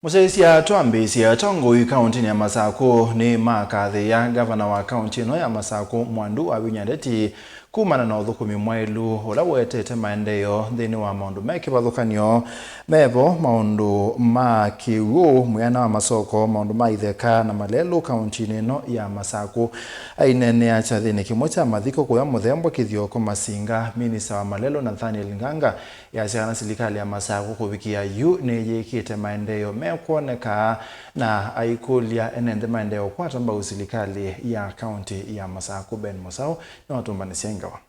Musaisia twambisia Tongoyi County ya Masako ni makathi ya gavana wa county no ya Masako Mwandu wa Vinyandeti kumana na uthukumi mwailu ula wetete maendeleo thini wa maundu mekivathukanio mevo maundu ma kiwu muyana wa masoko maundu ma itheka na malelu county no ya Masako ainene acha thini kimwe cha mathiko kuya muthembo kithioko masinga minisa wa malelo Nathaniel Nganga ya serikali ya Masako kuvikia yu niyikite maendeleo kuoneka na aikulia enende maendeleo kwa tamba serikali ya county ya Masako Ben Musau na watumbani Siengawa.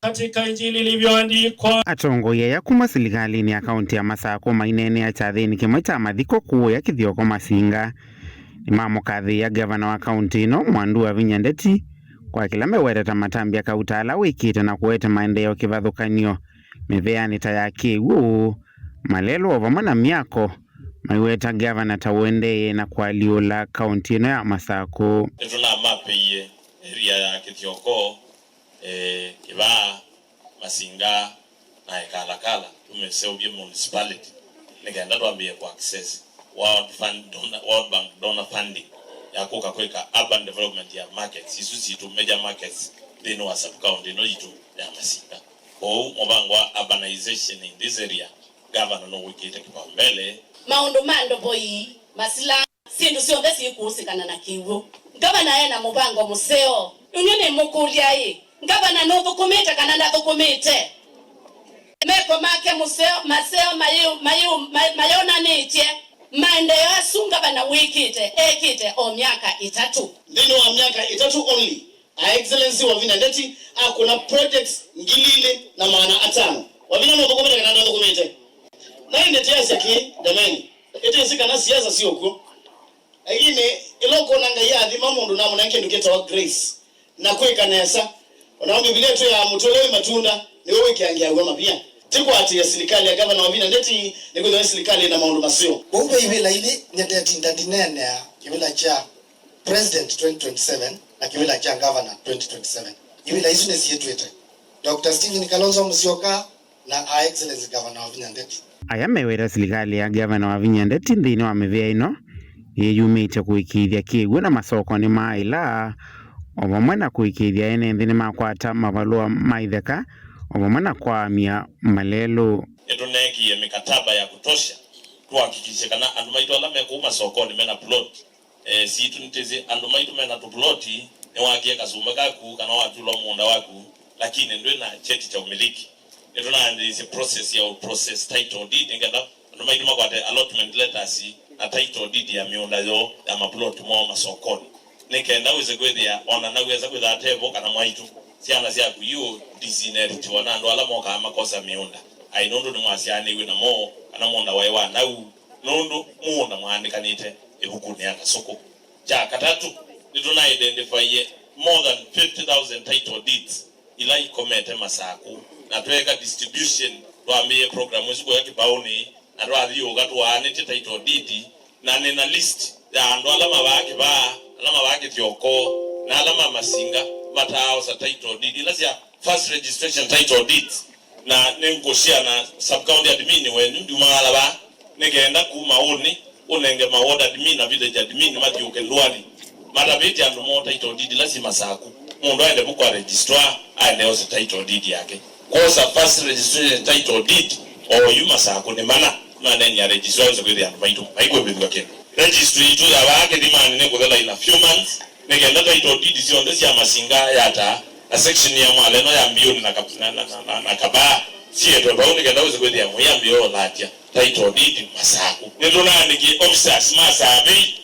Katika Injili ilivyoandikwa, Atongoyi ya kuma serikali ya county ya Masako mainene ya chathini kimwe cha mathiko kuya kithioko masinga imamo kathi ya gavana wa county no Mwandu wa Vinyandeti kwa kila mewereta matambia kautala wikite na kuwete maendeleo kivathukanio miveani ta ya kiwu malelo vamwe na miako maiweta gavana tawendeye na kwaliula county no ya Masako. Tuna mapeye area ya Kithioko kiva masinga na ikalakala tumeseubye municipality nigenda twambie kwa access World Bank donor funding ya kuka kweka urban development ya markets isusi tu major markets deno wa sub county no yitu ya masinga mubango wa urbanization in this area governor no wikite kipaumbele maundu mando boyi masila sindu sionde sikuhusikana na kiwu gavana yena mubango museo unyone mukulia ye gavana no thukumite kana ndathukumite meko make museo maseo mayona nitie maendeleo asunga bana wikite ekite o miaka 3 ndino wa miaka 3 only excellency wa Vinyandeti akuna projects ngilile na maana 5 wavina no thukumite kana ndathukumite na ine tiasa ki dameni ete sika na siasa sio ko agine iloko nanga yathi mamundu na munanke nduketa wa grace na kweka nesa na Biblia yetu ya mutolewe matunda ni wewe kiangia wema pia tiko ati ya serikali ya gavana wa Vinyandeti ni kwa serikali na maundu masio bombe ibila ile nyandeti ndandinene ya kibila cha president 2027 na kibila cha governor 2027 ibila hizo ni yetu ete Dr. Stephen Kalonzo Musyoka na excellence governor wa Vinyandeti aya mewera serikali ya gavana wa Vinyandeti thini wa mivea ino yeyumite kuikithia kiwu na masoko ni maila ovamwe na kuikithia ene nthini makwata mavalua maitheka ovamwe na kwamia malelo etunekie mikataba ya kutosha tuhakikishe kana andu maitu ala mekuuma sokoni mena plot situ niteze andu maitu mena tu ploti ni wakie kasumba kaku kana watulo munda waku lakini ndwe na cheti cha umiliki is a process ya process title deed ngenda ndo maitu makwate allotment letters na title deed ya miunda yo ya maplot mo masokoni nikenda uweze kwethia ona na uweza kwetha tebo kana mwaitu siana sia ku you disinherit wana ndo ala moka makosa miunda ai nondo ni mwasiani iwe na mo kana monda waiwa na u nondo muunda mwandikanite ebukuni ya kasoko ja katatu nituna identify more than 50,000 title deeds ila ikomete Masako na tuweka distribution tuambie program wesu kwa kibaoni na tuadhiyo gatu waanete title deed na nina list ya andu alama wake Thioko na alama masinga matao sa title deed lazia first registration title deeds na nengoshia na sub county admin wenu ndumala ba negenda ku maoni unenge ma ward admin na village admin madioke lwali madabiti andu mo title deed lazima Masako mundu aende bukwa registrar aende ose title deed yake kosa first registration title deed o Masako ni mana manenya ya registrar ose kweli andu maitu haiko bidwa kene registry itu ya wake dimani ne kuthela ina few months negenda title deed sio ndesi ya masinga yata a section ya mwaleno ya mbio na kaba sie to ba unigenda ose kweli ya mbio latia title deed Masako nituna andiki officers masabi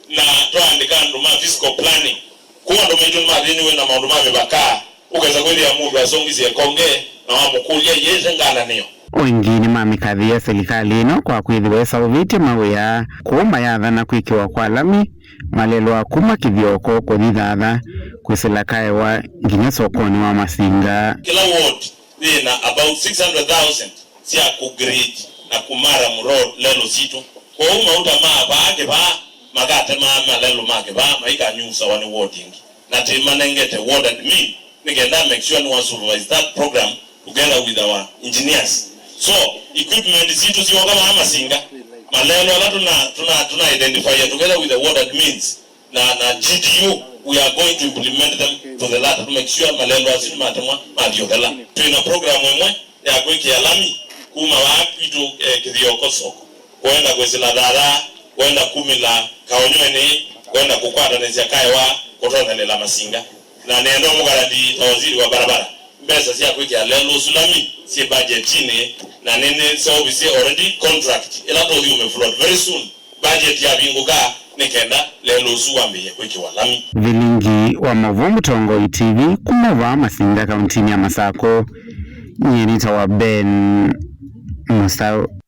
na tuandika ndo ma fiscal planning kuwa ndo maitu madini we na maundu mabaka ukaweza kweli ya mundu asongizi ya konge na wamukulia yeze ngala niyo wengine mamikathi ya serikali ino kwa kwithiwesa uviti mawia kuuma yatha na kwikiwa kwa lami malelo akuma kithioko kuthithatha kwisilakaewa nginya sokoni wa masinga kila ward ina about 600,000 sia kugrade na kumara muro lelo situ kwa uta maabake ba magate mama lelo make ba maika nyusa wani warding na timanengete ward admin nigenda make sure no one supervise that program together with our engineers so equipment situ siwa kama Masinga malelo ala tuna identify together with the word admins na GDU, we are going to implement them to the latter to make sure malelo asini matamwa madiokala tuna program mwe ya kweke alami kuma wapi tu kidhioko soko kwenda kwesila dara kwenda kumila kaonyweni kwenda kukwata nezi kaiwa kutona lela masinga na nendo mugaradi waziri wa barabara mbesa si akweke alelo sulami si budget chini na nene so we say already contract ila to you flood very soon budget ya binguka nikenda lelo suwambe kweke walami Vilingi wa Mavumu Tongo TV kumova Masinga kauntini ya Masako nyeni tawa Ben Mustau.